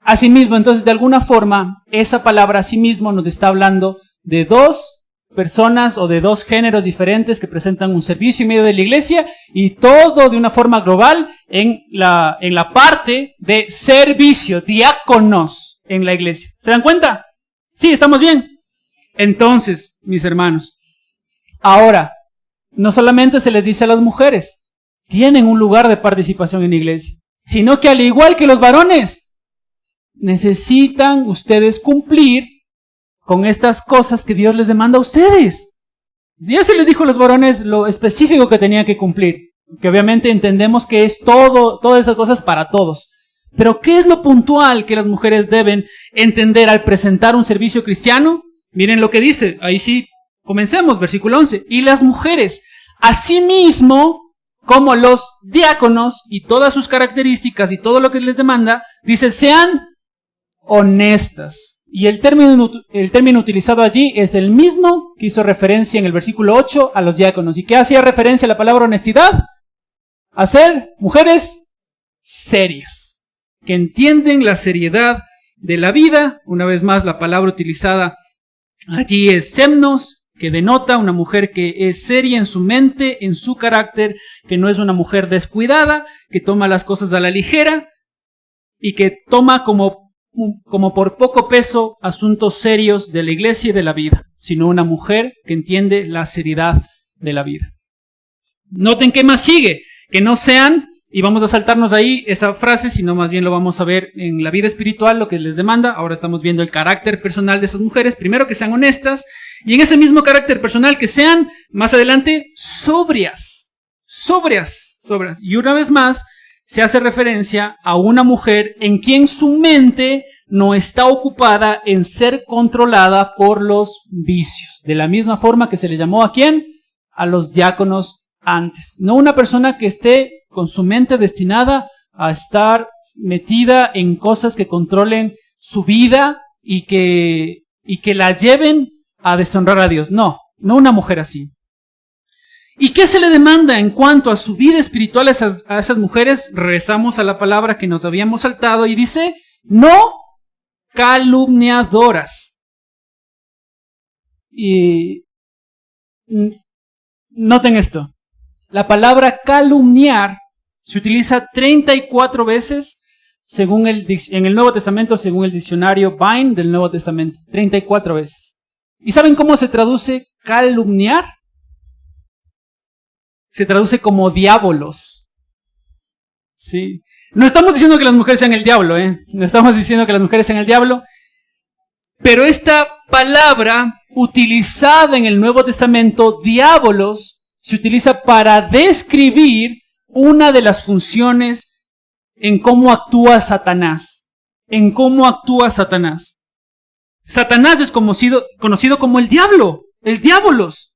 asimismo. Entonces, de alguna forma, esa palabra asimismo nos está hablando de dos personas o de dos géneros diferentes que presentan un servicio en medio de la iglesia, y todo de una forma global en la parte de servicio, diáconos en la iglesia. ¿Se dan cuenta? Sí, ¿estamos bien? Entonces, mis hermanos, ahora, no solamente se les dice a las mujeres, tienen un lugar de participación en la iglesia, sino que al igual que los varones, necesitan ustedes cumplir con estas cosas que Dios les demanda a ustedes. Dios se les dijo a los varones lo específico que tenían que cumplir, que obviamente entendemos que es todas esas cosas para todos. Pero ¿qué es lo puntual que las mujeres deben entender al presentar un servicio cristiano? Miren lo que dice, ahí sí, comencemos, versículo 11. Y las mujeres, asimismo, como los diáconos y todas sus características y todo lo que les demanda, dice, sean honestas. Y el término utilizado allí es el mismo que hizo referencia en el versículo 8 a los diáconos. ¿Y qué hacía referencia a la palabra honestidad? A ser mujeres serias, que entienden la seriedad de la vida. Una vez más, la palabra utilizada allí es semnos, que denota una mujer que es seria en su mente, en su carácter, que no es una mujer descuidada, que toma las cosas a la ligera y que toma como por poco peso asuntos serios de la iglesia y de la vida, sino una mujer que entiende la seriedad de la vida. Noten qué más sigue, que no sean, y vamos a saltarnos ahí esa frase, sino más bien lo vamos a ver en la vida espiritual, lo que les demanda. Ahora estamos viendo el carácter personal de esas mujeres. Primero, que sean honestas, y en ese mismo carácter personal que sean, más adelante, sobrias. Y una vez más, se hace referencia a una mujer en quien su mente no está ocupada en ser controlada por los vicios. De la misma forma que se le llamó ¿a quién? A los diáconos antes. No una persona que esté con su mente destinada a estar metida en cosas que controlen su vida y que la lleven a deshonrar a Dios. No una mujer así. ¿Y qué se le demanda en cuanto a su vida espiritual a esas mujeres? Regresamos a la palabra que nos habíamos saltado y dice, no calumniadoras. Y noten esto, la palabra calumniar se utiliza 34 veces en el Nuevo Testamento, según el diccionario Vine del Nuevo Testamento, 34 veces. ¿Y saben cómo se traduce calumniar? Se traduce como diabolos. ¿Sí? No estamos diciendo que las mujeres sean el diablo, No estamos diciendo que las mujeres sean el diablo. Pero esta palabra utilizada en el Nuevo Testamento, diabolos, se utiliza para describir una de las funciones en cómo actúa Satanás. Satanás es conocido como el diablo, el diabolos.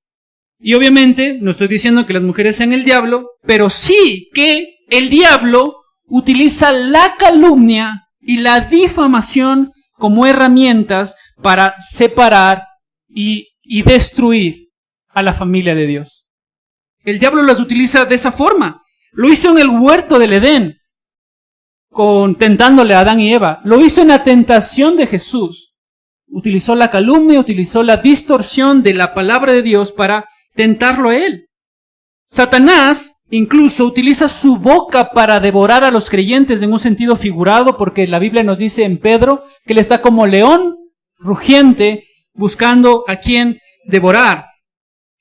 Y obviamente no estoy diciendo que las mujeres sean el diablo, pero sí que el diablo utiliza la calumnia y la difamación como herramientas para separar y destruir a la familia de Dios. El diablo las utiliza de esa forma. Lo hizo en el huerto del Edén, tentándole a Adán y Eva. Lo hizo en la tentación de Jesús. Utilizó la calumnia, utilizó la distorsión de la palabra de Dios para tentarlo a él. Satanás incluso utiliza su boca para devorar a los creyentes en un sentido figurado, porque la Biblia nos dice en Pedro que él está como león rugiente buscando a quien devorar.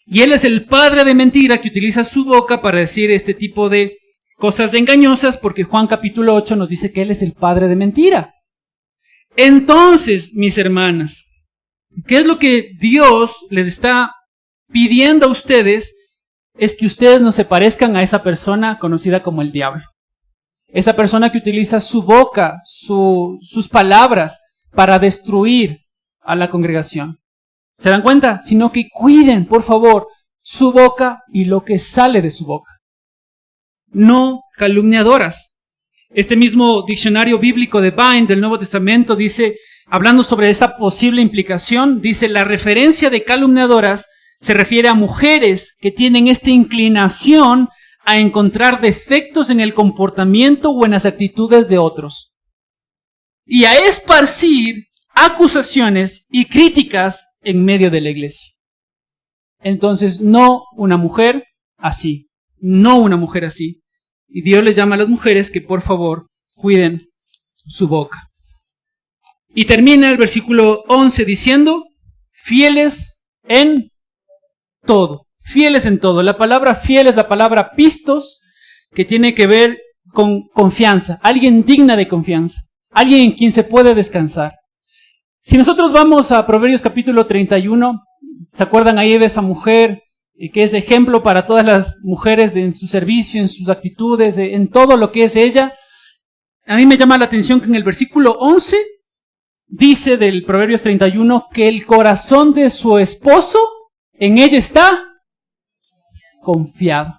Y él es el padre de mentira que utiliza su boca para decir este tipo de cosas engañosas, porque Juan capítulo 8 nos dice que él es el padre de mentira. Entonces, mis hermanas, ¿qué es lo que Dios les está pidiendo a ustedes? Es que ustedes no se parezcan a esa persona conocida como el diablo. Esa persona que utiliza su boca, sus palabras para destruir a la congregación. ¿Se dan cuenta? Sino que cuiden, por favor, su boca y lo que sale de su boca. No calumniadoras. Este mismo diccionario bíblico de Vine del Nuevo Testamento dice, hablando sobre esta posible implicación, dice, la referencia de calumniadoras se refiere a mujeres que tienen esta inclinación a encontrar defectos en el comportamiento o en las actitudes de otros y a esparcir acusaciones y críticas en medio de la iglesia. Entonces, no una mujer así. Y Dios les llama a las mujeres que por favor cuiden su boca. Y termina el versículo 11 diciendo, fieles en todo. Fieles en todo. La palabra fiel es la palabra pistos, que tiene que ver con confianza, alguien digna de confianza, alguien en quien se puede descansar. Si nosotros vamos a Proverbios capítulo 31, ¿se acuerdan ahí de esa mujer que es ejemplo para todas las mujeres en su servicio, en sus actitudes, en todo lo que es ella? A mí me llama la atención que en el versículo 11 dice del Proverbios 31 que el corazón de su esposo en ella está confiado.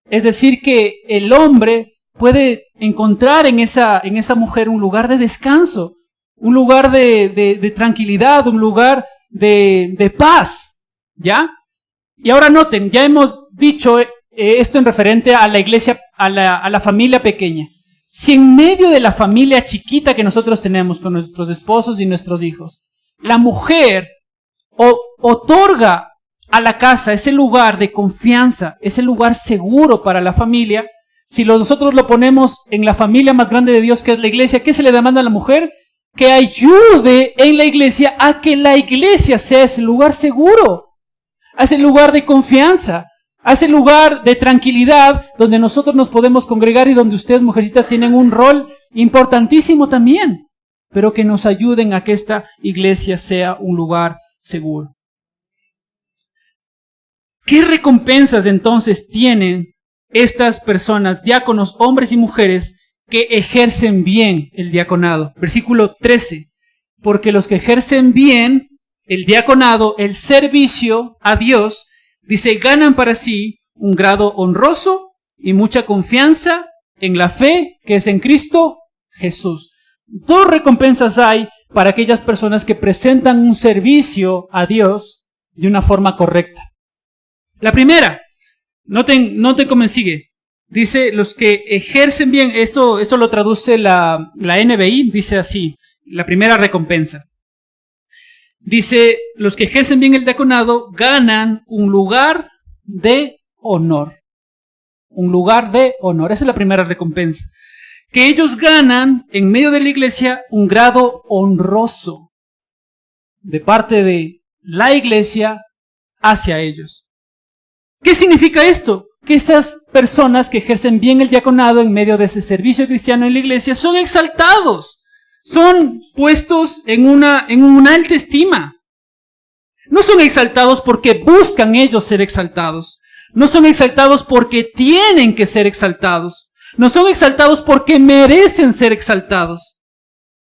Es decir, que el hombre puede encontrar en esa mujer un lugar de descanso, un lugar de tranquilidad, un lugar de paz, ¿ya? Y ahora noten, ya hemos dicho esto en referente a la iglesia, a la familia pequeña. Si en medio de la familia chiquita que nosotros tenemos con nuestros esposos y nuestros hijos, la mujer otorga a la casa ese lugar de confianza, ese lugar seguro para la familia, si nosotros lo ponemos en la familia más grande de Dios, que es la iglesia, ¿qué se le demanda a la mujer? Que ayude en la iglesia a que la iglesia sea ese lugar seguro, a ese lugar de confianza, a ese lugar de tranquilidad donde nosotros nos podemos congregar y donde ustedes, mujercitas, tienen un rol importantísimo también, pero que nos ayuden a que esta iglesia sea un lugar seguro. ¿Qué recompensas entonces tienen estas personas, diáconos, hombres y mujeres, que ejercen bien el diaconado? Versículo 13. Porque los que ejercen bien el diaconado, el servicio a Dios, dice, ganan para sí un grado honroso y mucha confianza en la fe que es en Cristo Jesús. Dos recompensas hay para aquellas personas que presentan un servicio a Dios de una forma correcta. La primera, noten cómo sigue. Dice, los que ejercen bien, esto lo traduce la NBI, dice así, la primera recompensa. Dice, los que ejercen bien el diaconado ganan un lugar de honor. Un lugar de honor, esa es la primera recompensa. Que ellos ganan en medio de la iglesia un grado honroso de parte de la iglesia hacia ellos. ¿Qué significa esto? Que estas personas que ejercen bien el diaconado en medio de ese servicio cristiano en la iglesia son exaltados, son puestos en una alta estima. No son exaltados porque buscan ellos ser exaltados, no son exaltados porque tienen que ser exaltados, no son exaltados porque merecen ser exaltados,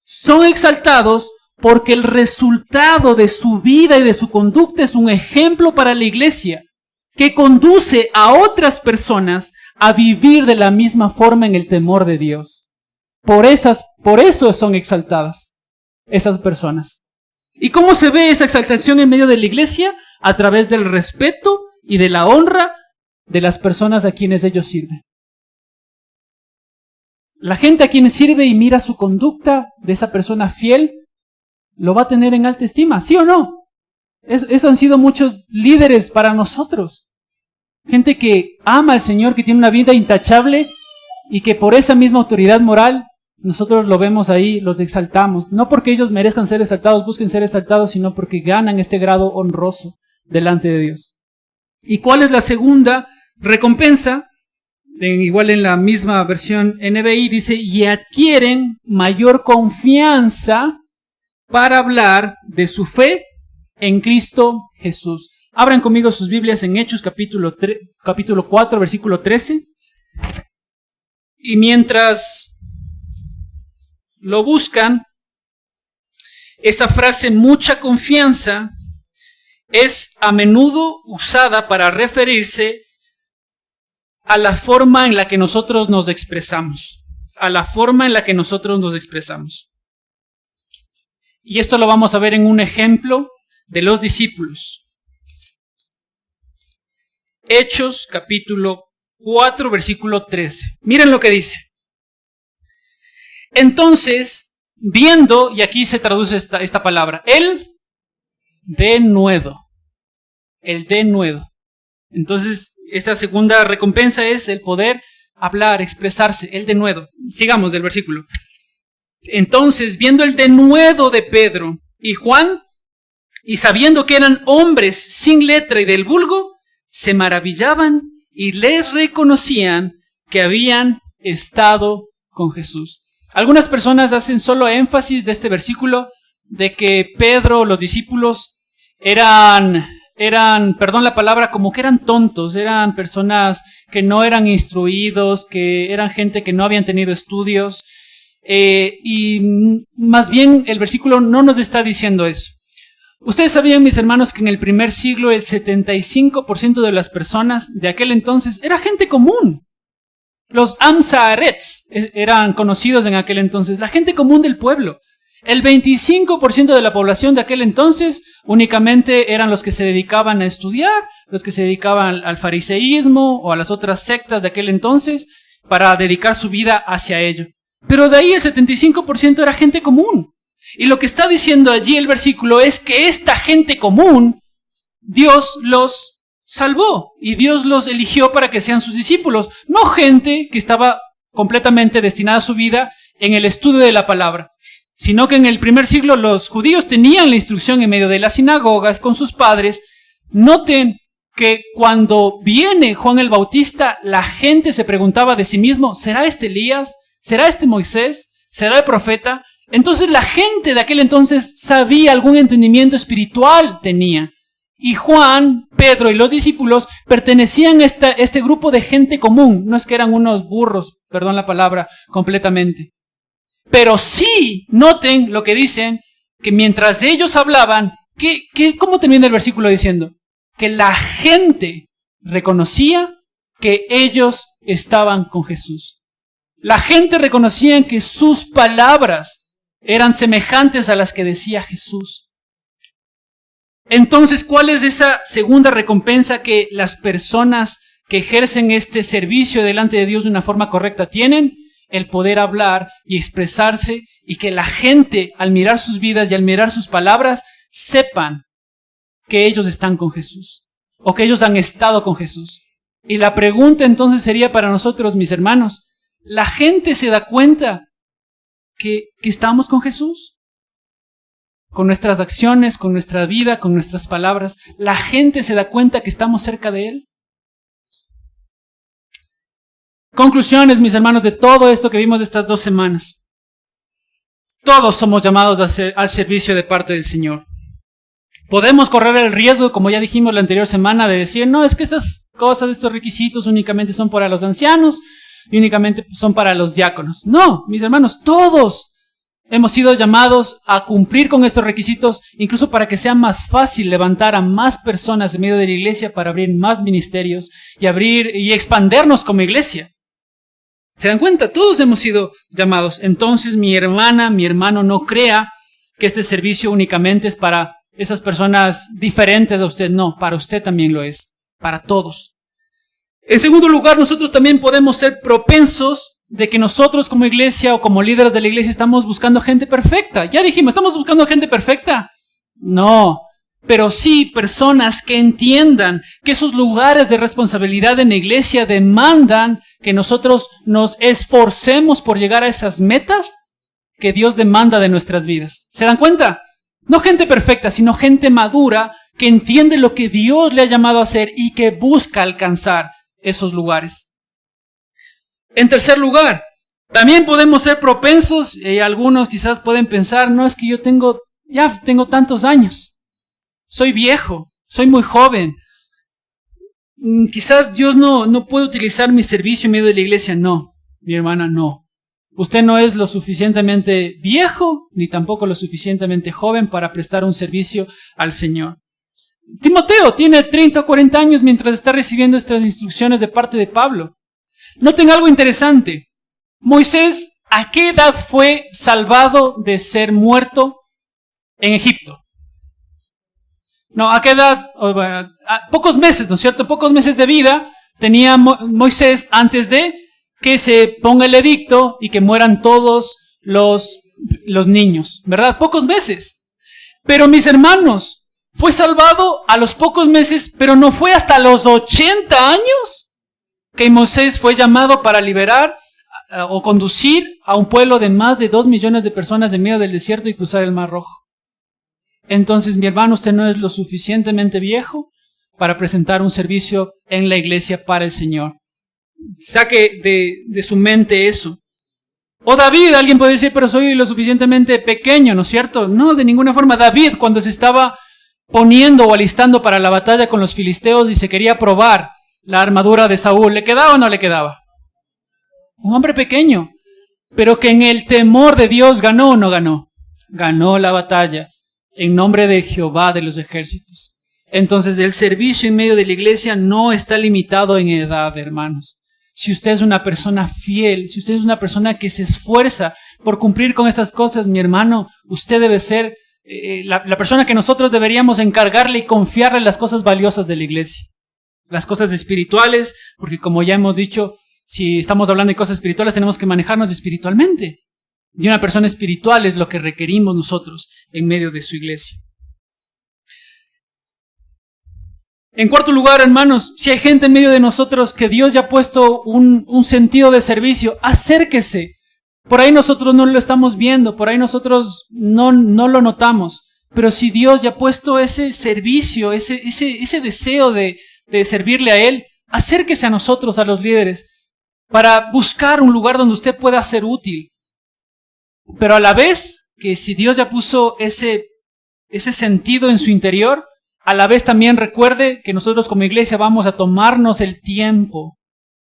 son exaltados porque el resultado de su vida y de su conducta es un ejemplo para la iglesia, que conduce a otras personas a vivir de la misma forma en el temor de Dios. Por eso son exaltadas esas personas. ¿Y cómo se ve esa exaltación en medio de la iglesia? A través del respeto y de la honra de las personas a quienes ellos sirven. La gente a quienes sirve y mira su conducta de esa persona fiel, lo va a tener en alta estima, ¿sí o no? Eso han sido muchos líderes para nosotros. Gente que ama al Señor, que tiene una vida intachable y que por esa misma autoridad moral nosotros lo vemos ahí, los exaltamos. No porque ellos merezcan ser exaltados, busquen ser exaltados, sino porque ganan este grado honroso delante de Dios. ¿Y cuál es la segunda recompensa? Igual en la misma versión NBI dice, y adquieren mayor confianza para hablar de su fe en Cristo Jesús. Abran conmigo sus Biblias en Hechos capítulo 4, versículo 13. Y mientras lo buscan, esa frase mucha confianza es a menudo usada para referirse a la forma en la que nosotros nos expresamos. A la forma en la que nosotros nos expresamos. Y esto lo vamos a ver en un ejemplo de los discípulos. Hechos capítulo 4 versículo 13. Miren lo que dice. Entonces, viendo, y aquí se traduce esta palabra, el denuedo. El denuedo. Entonces, esta segunda recompensa es el poder hablar, expresarse, el denuedo. Sigamos del versículo. Entonces, viendo el denuedo de Pedro y Juan, y sabiendo que eran hombres sin letra y del vulgo, se maravillaban y les reconocían que habían estado con Jesús. Algunas personas hacen solo énfasis de este versículo de que Pedro, los discípulos, eran, perdón la palabra, como que eran tontos, eran personas que no eran instruidos, que eran gente que no habían tenido estudios, y más bien el versículo no nos está diciendo eso. Ustedes sabían, mis hermanos, que en el primer siglo el 75% de las personas de aquel entonces era gente común. Los Amsaarets eran conocidos en aquel entonces, la gente común del pueblo. El 25% de la población de aquel entonces únicamente eran los que se dedicaban a estudiar, los que se dedicaban al fariseísmo o a las otras sectas de aquel entonces para dedicar su vida hacia ello. Pero de ahí el 75% era gente común. Y lo que está diciendo allí el versículo es que esta gente común, Dios los salvó y Dios los eligió para que sean sus discípulos, no gente que estaba completamente destinada su vida en el estudio de la palabra, sino que en el primer siglo los judíos tenían la instrucción en medio de las sinagogas con sus padres. Noten que cuando viene Juan el Bautista, la gente se preguntaba de sí mismo, ¿será este Elías? ¿Será este Moisés? ¿Será el profeta? Entonces la gente de aquel entonces sabía, algún entendimiento espiritual tenía. Y Juan, Pedro y los discípulos pertenecían a este grupo de gente común. No es que eran unos burros, perdón la palabra, completamente. Pero sí, noten lo que dicen, que mientras ellos hablaban, ¿cómo termina el versículo diciendo? Que la gente reconocía que ellos estaban con Jesús. La gente reconocía que sus palabras eran semejantes a las que decía Jesús. Entonces, ¿cuál es esa segunda recompensa que las personas que ejercen este servicio delante de Dios de una forma correcta tienen? El poder hablar y expresarse y que la gente, al mirar sus vidas y al mirar sus palabras, sepan que ellos están con Jesús o que ellos han estado con Jesús. Y la pregunta entonces sería para nosotros, mis hermanos, ¿la gente se da cuenta que estamos con Jesús? Con nuestras acciones, con nuestra vida, con nuestras palabras, ¿la gente se da cuenta que estamos cerca de Él? Conclusiones, mis hermanos, de todo esto que vimos de estas 2 semanas. Todos somos llamados al servicio de parte del Señor. Podemos correr el riesgo, como ya dijimos la anterior semana, de decir, no, es que estas cosas, estos requisitos únicamente son para los ancianos y únicamente son para los diáconos. No, mis hermanos, todos hemos sido llamados a cumplir con estos requisitos, incluso para que sea más fácil levantar a más personas en medio de la iglesia para abrir más ministerios y abrir y expandernos como iglesia. ¿Se dan cuenta? Todos hemos sido llamados. Entonces, mi hermana, mi hermano, no crea que este servicio únicamente es para esas personas diferentes a usted. No, para usted también lo es. Para todos. En segundo lugar, nosotros también podemos ser propensos de que nosotros como iglesia o como líderes de la iglesia estamos buscando gente perfecta. Ya dijimos, ¿estamos buscando gente perfecta? No. Pero sí personas que entiendan que esos lugares de responsabilidad en la iglesia demandan que nosotros nos esforcemos por llegar a esas metas que Dios demanda de nuestras vidas. ¿Se dan cuenta? No gente perfecta, sino gente madura que entiende lo que Dios le ha llamado a hacer y que busca alcanzar esos lugares. En tercer lugar, también podemos ser propensos, y algunos quizás pueden pensar, no, es que yo ya tengo tantos años. Soy viejo, soy muy joven. Quizás Dios no puede utilizar mi servicio en medio de la iglesia. No, mi hermana, no. Usted no es lo suficientemente viejo, ni tampoco lo suficientemente joven para prestar un servicio al Señor. Timoteo tiene 30 o 40 años mientras está recibiendo estas instrucciones de parte de Pablo. Noten algo interesante. Moisés, ¿a qué edad fue salvado de ser muerto en Egipto? No, ¿a qué edad? A pocos meses, ¿no es cierto? Pocos meses de vida tenía Moisés antes de que se ponga el edicto y que mueran todos los niños, ¿verdad? Pocos meses. Pero mis hermanos, fue salvado a los pocos meses, pero no fue hasta los 80 años que Moisés fue llamado para liberar o conducir a un pueblo de más de 2 millones de personas en medio del desierto y cruzar el Mar Rojo. Entonces, mi hermano, usted no es lo suficientemente viejo para presentar un servicio en la iglesia para el Señor. saque de su mente eso. O David, alguien puede decir, pero soy lo suficientemente pequeño, ¿no es cierto? No, de ninguna forma. David, cuando se estaba poniendo o alistando para la batalla con los filisteos y se quería probar la armadura de Saúl, ¿le quedaba o no le quedaba? Un hombre pequeño, pero que en el temor de Dios ganó o no ganó. Ganó la batalla en nombre de Jehová de los ejércitos. Entonces el servicio en medio de la iglesia no está limitado en edad, hermanos. Si usted es una persona fiel, si usted es una persona que se esfuerza por cumplir con estas cosas, mi hermano, usted debe ser la persona que nosotros deberíamos encargarle y confiarle las cosas valiosas de la iglesia. Las cosas espirituales, porque como ya hemos dicho, si estamos hablando de cosas espirituales, tenemos que manejarnos espiritualmente. Y una persona espiritual es lo que requerimos nosotros en medio de su iglesia. En cuarto lugar, hermanos, si hay gente en medio de nosotros que Dios ya ha puesto un sentido de servicio, acérquese. Por ahí nosotros no lo estamos viendo, por ahí nosotros no lo notamos. Pero si Dios ya ha puesto ese servicio, ese deseo de servirle a Él, acérquese a nosotros, a los líderes, para buscar un lugar donde usted pueda ser útil. Pero a la vez que si Dios ya puso ese sentido en su interior, a la vez también recuerde que nosotros como iglesia vamos a tomarnos el tiempo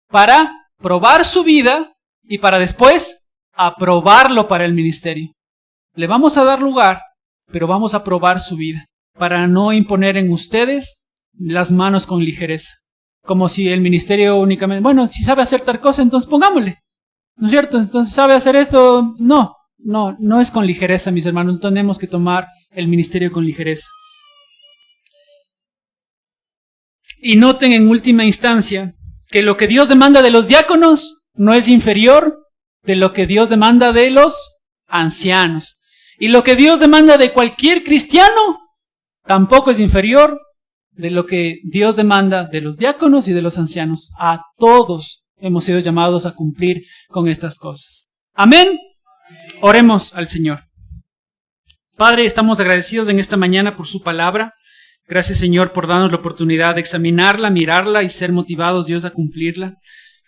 para probar su vida y para después aprobarlo para el ministerio. Le vamos a dar lugar, pero vamos a probar su vida para no imponer en ustedes las manos con ligereza. Como si el ministerio únicamente, bueno, si sabe hacer tal cosa, entonces pongámosle. ¿No es cierto? Entonces, ¿sabe hacer esto? No es con ligereza, mis hermanos. No tenemos que tomar el ministerio con ligereza. Y noten en última instancia que lo que Dios demanda de los diáconos no es inferior de lo que Dios demanda de los ancianos. Y lo que Dios demanda de cualquier cristiano tampoco es inferior de lo que Dios demanda de los diáconos y de los ancianos. A todos hemos sido llamados a cumplir con estas cosas. Amén. Oremos al Señor. Padre, estamos agradecidos en esta mañana por su palabra. Gracias, Señor, por darnos la oportunidad de examinarla, mirarla y ser motivados, Dios, a cumplirla.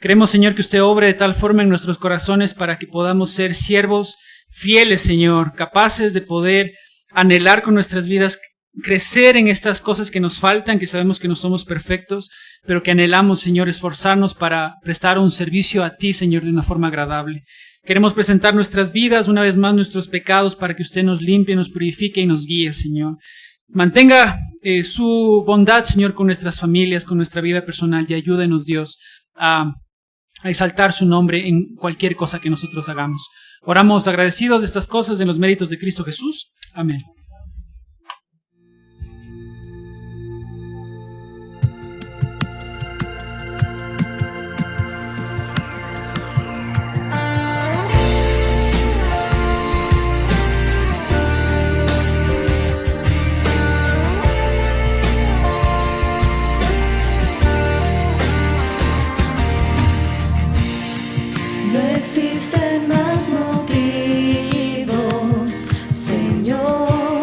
Creemos, Señor, que usted obre de tal forma en nuestros corazones para que podamos ser siervos fieles, Señor, capaces de poder anhelar con nuestras vidas, crecer en estas cosas que nos faltan, que sabemos que no somos perfectos, pero que anhelamos, Señor, esforzarnos para prestar un servicio a ti, Señor, de una forma agradable. Queremos presentar nuestras vidas, una vez más nuestros pecados, para que usted nos limpie, nos purifique y nos guíe, Señor. Mantenga su bondad, Señor, con nuestras familias, con nuestra vida personal, y ayúdenos, Dios, a exaltar su nombre en cualquier cosa que nosotros hagamos. Oramos agradecidos de estas cosas en los méritos de Cristo Jesús. Amén. No existen más motivos, Señor.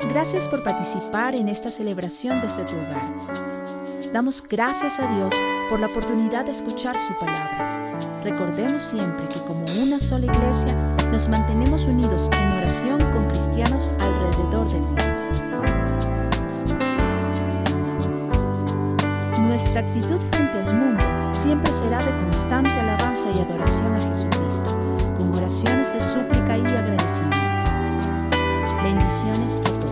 Gracias por participar en esta celebración desde tu hogar. Damos gracias a Dios por la oportunidad de escuchar su palabra. Recordemos siempre que como una sola iglesia nos mantenemos unidos en oración con cristianos alrededor del mundo. Nuestra actitud frente al mundo siempre será de constante alabanza y adoración a Jesucristo, con oraciones de súplica y agradecimiento. Bendiciones a todos.